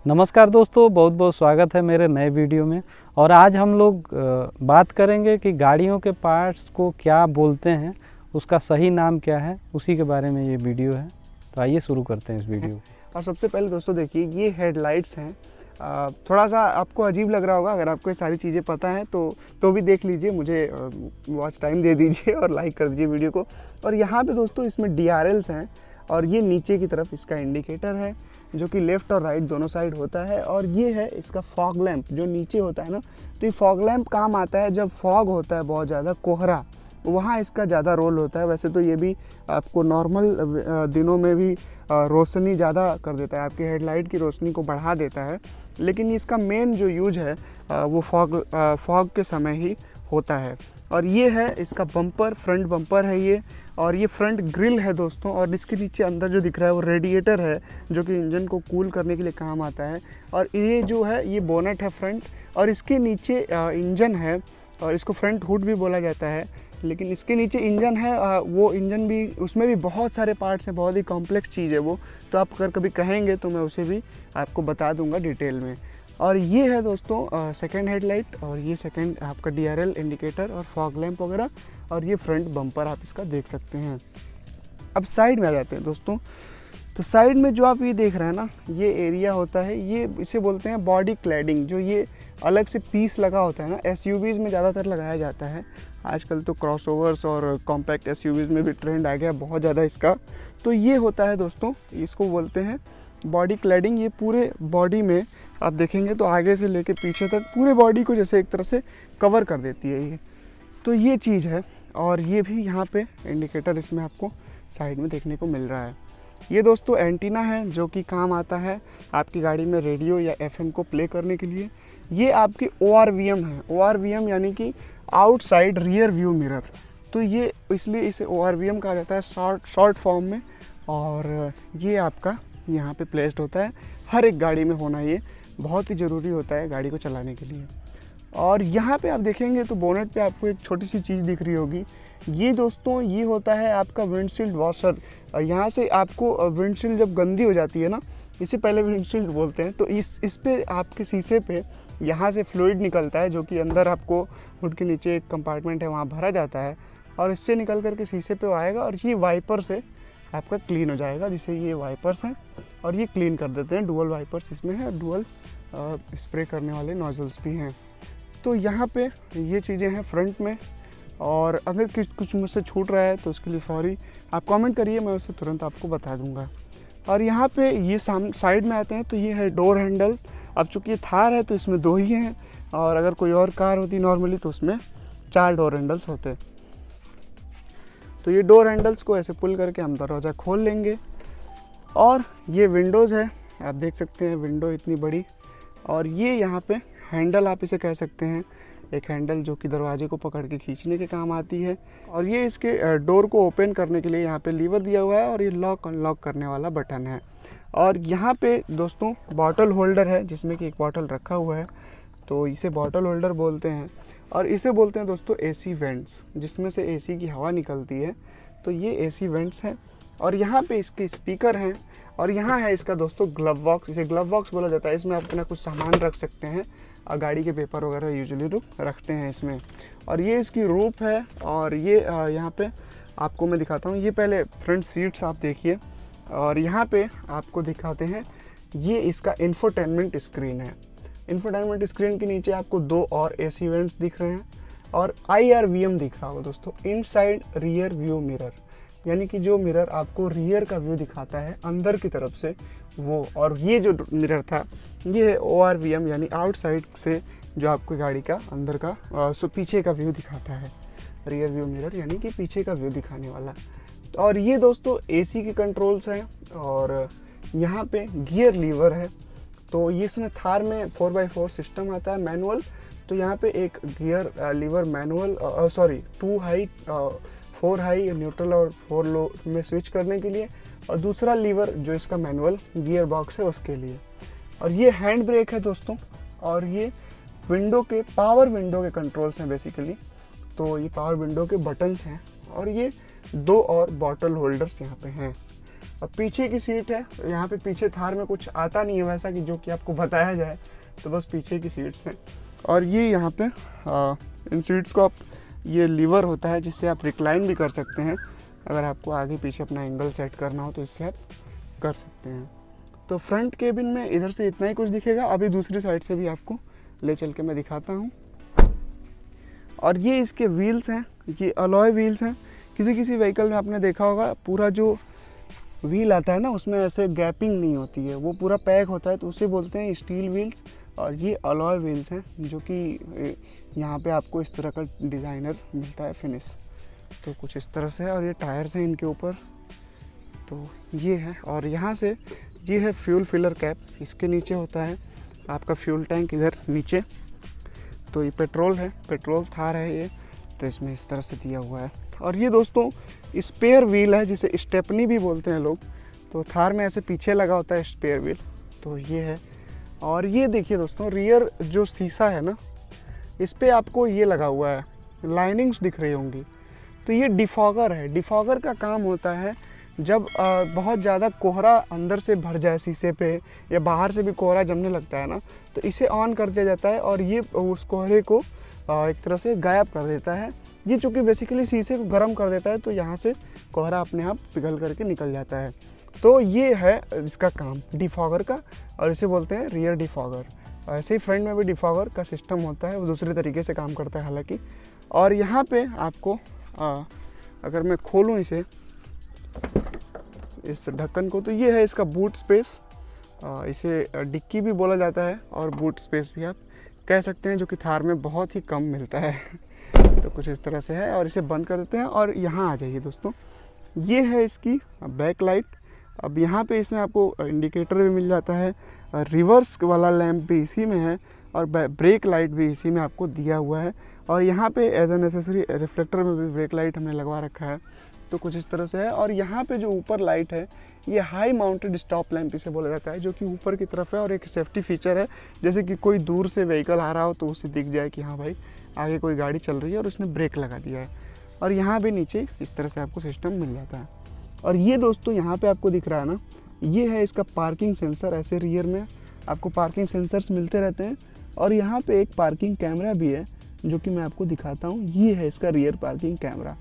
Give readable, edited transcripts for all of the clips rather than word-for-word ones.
नमस्कार दोस्तों, बहुत बहुत स्वागत है मेरे नए वीडियो में। और आज हम लोग बात करेंगे कि गाड़ियों के पार्ट्स को क्या बोलते हैं, उसका सही नाम क्या है, उसी के बारे में ये वीडियो है। तो आइए शुरू करते हैं इस वीडियो को। और सबसे पहले दोस्तों देखिए, ये हेडलाइट्स हैं। थोड़ा सा आपको अजीब लग रहा होगा, अगर आपको ये सारी चीज़ें पता हैं तो भी देख लीजिए, मुझे वॉच टाइम दे दीजिए और लाइक कर दीजिए वीडियो को। और यहाँ पे दोस्तों इसमें DRLs हैं, और ये नीचे की तरफ इसका इंडिकेटर है जो कि लेफ़्ट और राइट दोनों साइड होता है। और ये है इसका फॉग लैंप जो नीचे होता है ना, तो ये फॉग लैंप काम आता है जब फॉग होता है, बहुत ज़्यादा कोहरा, वहाँ इसका ज़्यादा रोल होता है। वैसे तो ये भी आपको नॉर्मल दिनों में भी रोशनी ज़्यादा कर देता है, आपकी हेडलाइट की रोशनी को बढ़ा देता है, लेकिन इसका मेन जो यूज है वो फॉग के समय ही होता है। और ये है इसका बम्पर, फ्रंट बम्पर है ये, और ये फ्रंट ग्रिल है दोस्तों। और इसके नीचे अंदर जो दिख रहा है वो रेडिएटर है, जो कि इंजन को कूल करने के लिए काम आता है। और ये जो है ये बोनेट है फ्रंट, और इसके नीचे इंजन है, और इसको फ्रंट हुड भी बोला जाता है। लेकिन इसके नीचे इंजन है, वो इंजन भी, उसमें भी बहुत सारे पार्ट्स हैं, बहुत ही कॉम्प्लेक्स चीज़ है वो। तो आप अगर कभी कहेंगे तो मैं उसे भी आपको बता दूंगा डिटेल में। और ये है दोस्तों सेकंड हेडलाइट, और ये सेकंड आपका DRL इंडिकेटर और फॉग लैंप वगैरह, और ये फ्रंट बम्पर आप इसका देख सकते हैं। अब साइड में आ जाते हैं दोस्तों। तो साइड में जो आप ये देख रहे हैं ना, ये एरिया होता है, ये इसे बोलते हैं बॉडी क्लैडिंग। जो ये अलग से पीस लगा होता है ना, SUVs में ज़्यादातर लगाया जाता है। आजकल तो क्रॉसओवर्स और कॉम्पैक्ट SUVs में भी ट्रेंड आ गया बहुत ज़्यादा इसका। तो ये होता है दोस्तों, इसको बोलते हैं बॉडी क्लैडिंग। ये पूरे बॉडी में आप देखेंगे तो आगे से लेके पीछे तक पूरे बॉडी को जैसे एक तरह से कवर कर देती है ये। तो ये चीज़ है। और ये भी यहाँ पे इंडिकेटर इसमें आपको साइड में देखने को मिल रहा है। ये दोस्तों एंटीना है जो कि काम आता है आपकी गाड़ी में रेडियो या FM को प्ले करने के लिए। ये आपकी ORVM है। ORVM यानी कि आउटसाइड रियर व्यू मिरर। तो ये इसलिए इसे ORVM कहा जाता है शॉर्ट फॉर्म में। और ये आपका यहाँ पे प्लेस्ड होता है, हर एक गाड़ी में होना ये बहुत ही ज़रूरी होता है गाड़ी को चलाने के लिए। और यहाँ पे आप देखेंगे तो बोनेट पे आपको एक छोटी सी चीज़ दिख रही होगी। ये दोस्तों ये होता है आपका विंडशील्ड वॉशर। यहाँ से आपको विंडशील्ड जब गंदी हो जाती है ना, इसे पहले विंडशील्ड बोलते हैं, तो इस पे आपके शीशे पे यहाँ से फ्लूइड निकलता है, जो कि अंदर आपको हुड के नीचे एक कंपार्टमेंट है वहाँ भरा जाता है, और इससे निकल करके शीशे पे आएगा, और ये वाइपर से आपका क्लीन हो जाएगा। जिसे ये वाइपर्स हैं और ये क्लीन कर देते हैं। डुअल वाइपर्स इसमें है, डुअल स्प्रे करने वाले नोजल्स भी हैं। तो यहाँ पे ये चीज़ें हैं फ्रंट में। और अगर कुछ मुझसे छूट रहा है तो उसके लिए सॉरी, आप कमेंट करिए, मैं उसे तुरंत आपको बता दूंगा। और यहाँ पे ये साइड में आते हैं तो ये है डोर हैंडल। अब चूँकि ये थार है तो इसमें 2 ही हैं, और अगर कोई और कार होती नॉर्मली तो उसमें 4 डोर हैंडल्स होते। तो ये डोर हैंडल्स को ऐसे पुल करके हम दरवाज़ा खोल लेंगे। और ये विंडोज़ है, आप देख सकते हैं विंडो इतनी बड़ी। और ये यहाँ पे हैंडल आप इसे कह सकते हैं, एक हैंडल जो कि दरवाजे को पकड़ के खींचने के काम आती है। और ये इसके डोर को ओपन करने के लिए यहाँ पे लीवर दिया हुआ है, और ये लॉक अनलॉक करने वाला बटन है। और यहाँ पे दोस्तों बॉटल होल्डर है, जिसमें कि एक बॉटल रखा हुआ है, तो इसे बॉटल होल्डर बोलते हैं। और इसे बोलते हैं दोस्तों AC वेंट्स, जिसमें से AC की हवा निकलती है, तो ये AC वेंट्स हैं। और यहाँ पे इसके स्पीकर हैं। और यहाँ है इसका दोस्तों ग्लव बॉक्स, इसे ग्लव बॉक्स बोला जाता है। इसमें आप अपना कुछ सामान रख सकते हैं, गाड़ी के पेपर वगैरह यूजुअली रखते हैं इसमें। और ये इसकी रूफ है। और ये यहाँ पे आपको मैं दिखाता हूँ, ये पहले फ्रंट सीट्स आप देखिए, और यहाँ पे आपको दिखाते हैं, ये इसका इंफोटेनमेंट स्क्रीन है। इंफोटेनमेंट स्क्रीन के नीचे आपको 2 और AC वेंट्स दिख रहे हैं, और IRVM दिख रहा होगा दोस्तों, इनसाइड रियर व्यू मिरर, यानी कि जो मिरर आपको रियर का व्यू दिखाता है अंदर की तरफ से वो। और ये जो मिरर था ये है ORVM, यानी आउटसाइड से जो आपको गाड़ी का अंदर का पीछे का व्यू दिखाता है। रियर व्यू मिरर यानी कि पीछे का व्यू दिखाने वाला। और ये दोस्तों AC के कंट्रोल्स हैं। और यहाँ पे गियर लीवर है। तो ये इसमें थार में 4x4 सिस्टम आता है मैनुअल। तो यहाँ पे एक gear lever manual 4 high neutral और 4 लो में स्विच करने के लिए, और दूसरा लीवर जो इसका मैनुअल गियर बॉक्स है उसके लिए। और ये हैंड ब्रेक है दोस्तों। और ये विंडो के पावर विंडो के कंट्रोल्स हैं बेसिकली। तो ये पावर विंडो के बटन्स हैं। और ये 2 और बॉटल होल्डर्स यहाँ पे हैं। और पीछे की सीट है, यहाँ पे पीछे थार में कुछ आता नहीं है वैसा कि जो कि आपको बताया जाए, तो बस पीछे की सीट्स हैं। और ये यहाँ पे इन सीट्स को आप, ये लीवर होता है जिससे आप रिक्लाइन भी कर सकते हैं, अगर आपको आगे पीछे अपना एंगल सेट करना हो तो इससे आप कर सकते हैं। तो फ्रंट केबिन में इधर से इतना ही कुछ दिखेगा, अभी दूसरी साइड से भी आपको ले चल के मैं दिखाता हूँ। और ये इसके व्हील्स हैं, ये अलॉय व्हील्स हैं। किसी किसी व्हीकल में आपने देखा होगा पूरा जो व्हील आता है ना उसमें ऐसे गैपिंग नहीं होती है, वो पूरा पैक होता है, तो उसे बोलते हैं स्टील व्हील्स। और ये अलॉय व्हील्स हैं जो कि यहाँ पे आपको इस तरह का डिज़ाइनर मिलता है फिनिश, तो कुछ इस तरह से है। और ये टायर्स हैं इनके ऊपर, तो ये है। और यहाँ से ये है फ्यूल फिलर कैप, इसके नीचे होता है आपका फ्यूल टैंक इधर नीचे। तो ये पेट्रोल है, पेट्रोल थार है ये, तो इसमें इस तरह से दिया हुआ है। और ये दोस्तों स्पेयर व्हील है जिसे स्टेपनी भी बोलते हैं लोग, तो थार में ऐसे पीछे लगा होता है स्पेयर व्हील, तो ये है। और ये देखिए दोस्तों रियर जो शीशा है ना, इस पर आपको ये लगा हुआ है, लाइनिंग्स दिख रही होंगी, तो ये डिफॉगर है। डिफॉगर का काम होता है जब बहुत ज़्यादा कोहरा अंदर से भर जाए शीशे पे, या बाहर से भी कोहरा जमने लगता है ना, तो इसे ऑन कर दिया जाता है और ये उस कोहरे को एक तरह से गायब कर देता है। ये चूँकि बेसिकली शीशे को गर्म कर देता है, तो यहाँ से कोहरा अपने आप पिघल करके निकल जाता है। तो ये है इसका काम डिफॉगर का, और इसे बोलते हैं रियर डिफॉगर। ऐसे ही फ्रंट में भी डिफॉगर का सिस्टम होता है, वो दूसरे तरीके से काम करता है हालांकि। और यहाँ पे आपको अगर मैं खोलूँ इसे, इस ढक्कन को, तो ये है इसका बूट स्पेस। इसे डिक्की भी बोला जाता है और बूट स्पेस भी आप कह सकते हैं, जो कि थार में बहुत ही कम मिलता है। तो कुछ इस तरह से है। और इसे बंद कर देते हैं और यहाँ आ जाइए दोस्तों, ये है इसकी बैक लाइट। अब यहाँ पे इसमें आपको इंडिकेटर भी मिल जाता है, रिवर्स वाला लैंप भी इसी में है, और ब्रेक लाइट भी इसी में आपको दिया हुआ है। और यहाँ पे एज एन एसेसरी रिफ्लेक्टर में भी ब्रेक लाइट हमने लगवा रखा है, तो कुछ इस तरह से है। और यहाँ पे जो ऊपर लाइट है, ये हाई माउंटेड स्टॉप लैंप इसे बोला जाता है, जो कि ऊपर की तरफ है, और एक सेफ्टी फीचर है, जैसे कि कोई दूर से व्हीकल आ रहा हो तो उसे दिख जाए कि हाँ भाई आगे कोई गाड़ी चल रही है और उसने ब्रेक लगा दिया है। और यहाँ भी नीचे इस तरह से आपको सिस्टम मिल जाता है। और ये दोस्तों यहाँ पे आपको दिख रहा है ना, ये है इसका पार्किंग सेंसर। ऐसे रियर में आपको पार्किंग सेंसर्स मिलते रहते हैं। और यहाँ पे एक पार्किंग कैमरा भी है, जो कि मैं आपको दिखाता हूँ। ये है इसका रियर पार्किंग कैमरा।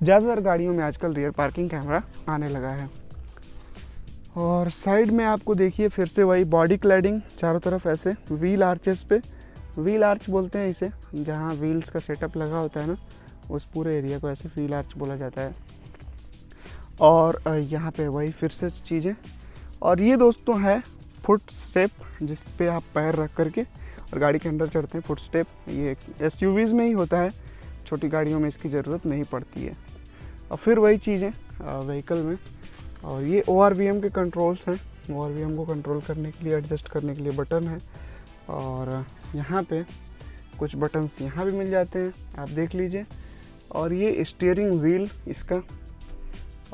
ज़्यादातर गाड़ियों में आजकल रियर पार्किंग कैमरा आने लगा है। और साइड में आपको देखिए फिर से वही बॉडी क्लैडिंग, चारों तरफ ऐसे व्हील आर्चेस पे, व्हील आर्च बोलते हैं इसे, जहाँ व्हील्स का सेटअप लगा होता है ना, उस पूरे एरिया को ऐसे व्हील आर्च बोला जाता है। और यहाँ पे वही फिर से चीज़ें। और ये दोस्तों है फुट स्टेप, जिस पे आप पैर रख करके और गाड़ी के अंदर चढ़ते हैं। फुट स्टेप ये SUVs में ही होता है, छोटी गाड़ियों में इसकी ज़रूरत नहीं पड़ती है। और फिर वही चीज़ें व्हीकल में। और ये ORVM के कंट्रोल्स हैं, ORVM को कंट्रोल करने के लिए, एडजस्ट करने के लिए बटन है। और यहाँ पे कुछ बटन्स यहाँ भी मिल जाते हैं, आप देख लीजिए। और ये स्टीयरिंग व्हील इसका।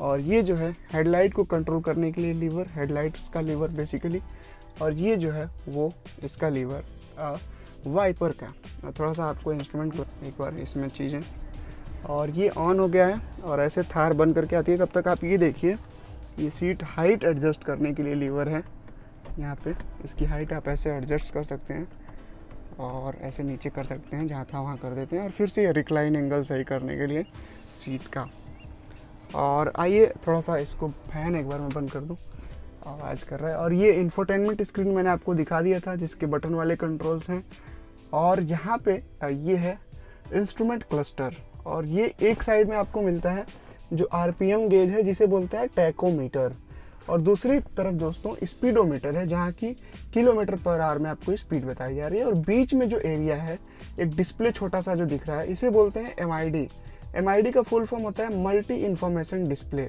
और ये जो है हेडलाइट को कंट्रोल करने के लिए लीवर, हेडलाइट्स का लीवर बेसिकली। और ये जो है वो इसका लीवर वाइपर का। थोड़ा सा आपको इंस्ट्रूमेंट को एक बार इसमें चीज़ें। और ये ऑन हो गया है और ऐसे थार बंद करके आती है। तब तक आप ये देखिए, ये सीट हाइट एडजस्ट करने के लिए लीवर है यहाँ पे। इसकी हाइट आप ऐसे एडजस्ट कर सकते हैं और ऐसे नीचे कर सकते हैं, जहाँ था वहाँ कर देते हैं। और फिर से रिक्लाइन एंगल सही करने के लिए सीट का। और आइए थोड़ा सा इसको फैन एक बार मैं बंद कर दूँ, आवाज़ कर रहा है। और ये इंफोटेनमेंट स्क्रीन मैंने आपको दिखा दिया था, जिसके बटन वाले कंट्रोल्स हैं। और यहाँ पे ये है इंस्ट्रूमेंट क्लस्टर। और ये एक साइड में आपको मिलता है जो RPM गेज है, जिसे बोलते हैं टैकोमीटर। और दूसरी तरफ दोस्तों स्पीडोमीटर है, जहाँ की km/h में आपको स्पीड बताई जा रही है। और बीच में जो एरिया है, एक डिस्प्ले छोटा सा जो दिख रहा है, इसे बोलते हैं MID। MID का फुल फॉर्म होता है मल्टी इन्फॉर्मेशन डिस्प्ले।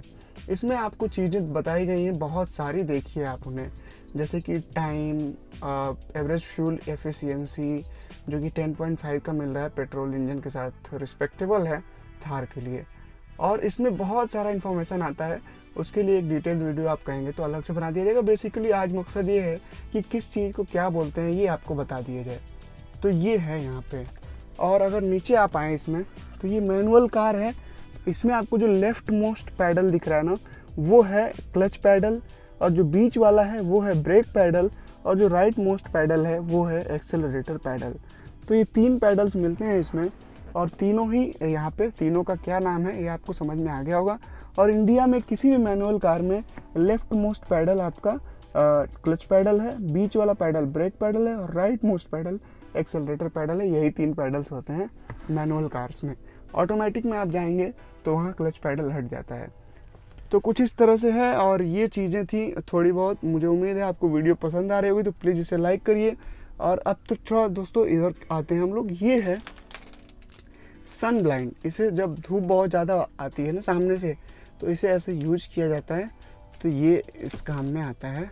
इसमें आपको चीज़ें बताई गई हैं बहुत सारी, देखिए आप उन्हें, जैसे कि टाइम, एवरेज फ्यूल एफिशिएंसी, जो कि 10.5 का मिल रहा है पेट्रोल इंजन के साथ, रिस्पेक्टेबल है थार के लिए। और इसमें बहुत सारा इन्फॉर्मेशन आता है, उसके लिए एक डिटेल वीडियो आप कहेंगे तो अलग से बना दिया जाएगा। बेसिकली आज मकसद ये है कि किस चीज़ को क्या बोलते हैं ये आपको बता दिया जाए। तो ये है यहाँ पे। और अगर नीचे आप आएँ इसमें, तो ये मैनुअल कार है। इसमें आपको जो लेफ्ट मोस्ट पैडल दिख रहा है ना, वो है क्लच पैडल, और जो बीच वाला है वो है ब्रेक पैडल, और जो राइट मोस्ट पैडल है वो है एक्सेलरेटर पैडल। तो ये 3 पैडल्स मिलते हैं इसमें, और तीनों ही यहाँ पे, तीनों का क्या नाम है ये आपको समझ में आ गया होगा। और इंडिया में किसी भी मैनुअल कार में लेफ्ट मोस्ट पैडल आपका क्लच पैडल है, बीच वाला पैडल ब्रेक पैडल है, और right most pedal accelerator pedal है। यही 3 पैडल्स होते हैं मैनुअल कार्स में। ऑटोमेटिक में आप जाएंगे तो वहाँ क्लच पैडल हट जाता है। तो कुछ इस तरह से है, और ये चीज़ें थी थोड़ी बहुत। मुझे उम्मीद है आपको वीडियो पसंद आ रही होगी, तो प्लीज़ इसे लाइक करिए। और अब तो थोड़ा दोस्तों इधर आते हैं हम लोग। ये है सन ब्लाइंड। इसे जब धूप बहुत ज़्यादा आती है ना सामने से, तो इसे ऐसे यूज किया जाता है, तो ये इस काम में आता है।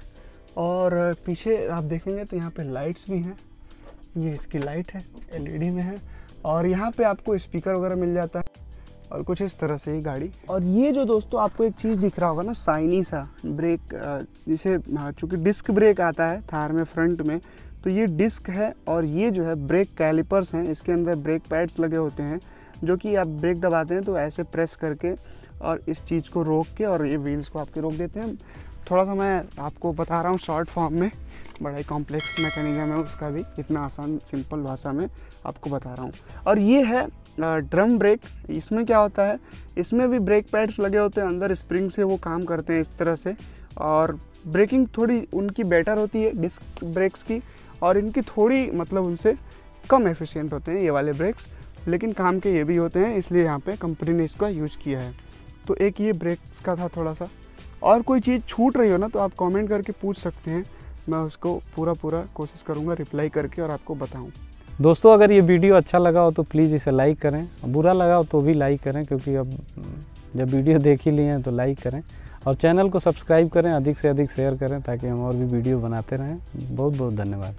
और पीछे आप देखेंगे तो यहाँ पे लाइट्स भी हैं, ये इसकी लाइट है, LED में है। और यहाँ पे आपको स्पीकर वगैरह मिल जाता है, और कुछ इस तरह से ही गाड़ी। और ये जो दोस्तों आपको एक चीज़ दिख रहा होगा ना, शाइनी सा ब्रेक, जिसे चूँकि डिस्क ब्रेक आता है थार में फ्रंट में, तो ये डिस्क है। और ये जो है ब्रेक कैलिपर्स हैं, इसके अंदर ब्रेक पैड्स लगे होते हैं, जो कि आप ब्रेक दबाते हैं तो ऐसे प्रेस करके और इस चीज़ को रोक के, और ये व्हील्स को आपके रोक देते हैं। थोड़ा सा मैं आपको बता रहा हूँ शॉर्ट फॉर्म में, बड़ा ही कॉम्प्लेक्स मैकेनिज्म है उसका भी, इतना आसान सिंपल भाषा में आपको बता रहा हूँ। और ये है ड्रम ब्रेक। इसमें क्या होता है, इसमें भी ब्रेक पैड्स लगे होते हैं अंदर, स्प्रिंग से वो काम करते हैं इस तरह से। और ब्रेकिंग थोड़ी उनकी बेटर होती है डिस्क ब्रेक्स की, और इनकी थोड़ी मतलब उनसे कम एफिशिएंट होते हैं ये वाले ब्रेक्स, लेकिन काम के ये भी होते हैं, इसलिए यहाँ पे कंपनी ने इसका यूज़ किया है। तो एक ये ब्रेक्स का था थोड़ा सा। और कोई चीज़ छूट रही हो ना तो आप कमेंट करके पूछ सकते हैं, मैं उसको पूरा कोशिश करूँगा रिप्लाई करके और आपको बताऊँ। दोस्तों अगर ये वीडियो अच्छा लगा हो तो प्लीज़ इसे लाइक करें, बुरा लगा हो तो भी लाइक करें, क्योंकि अब जब वीडियो देख ही लिए हैं तो लाइक करें। और चैनल को सब्सक्राइब करें, अधिक से अधिक शेयर करें, ताकि हम और भी वीडियो बनाते रहें। बहुत बहुत धन्यवाद।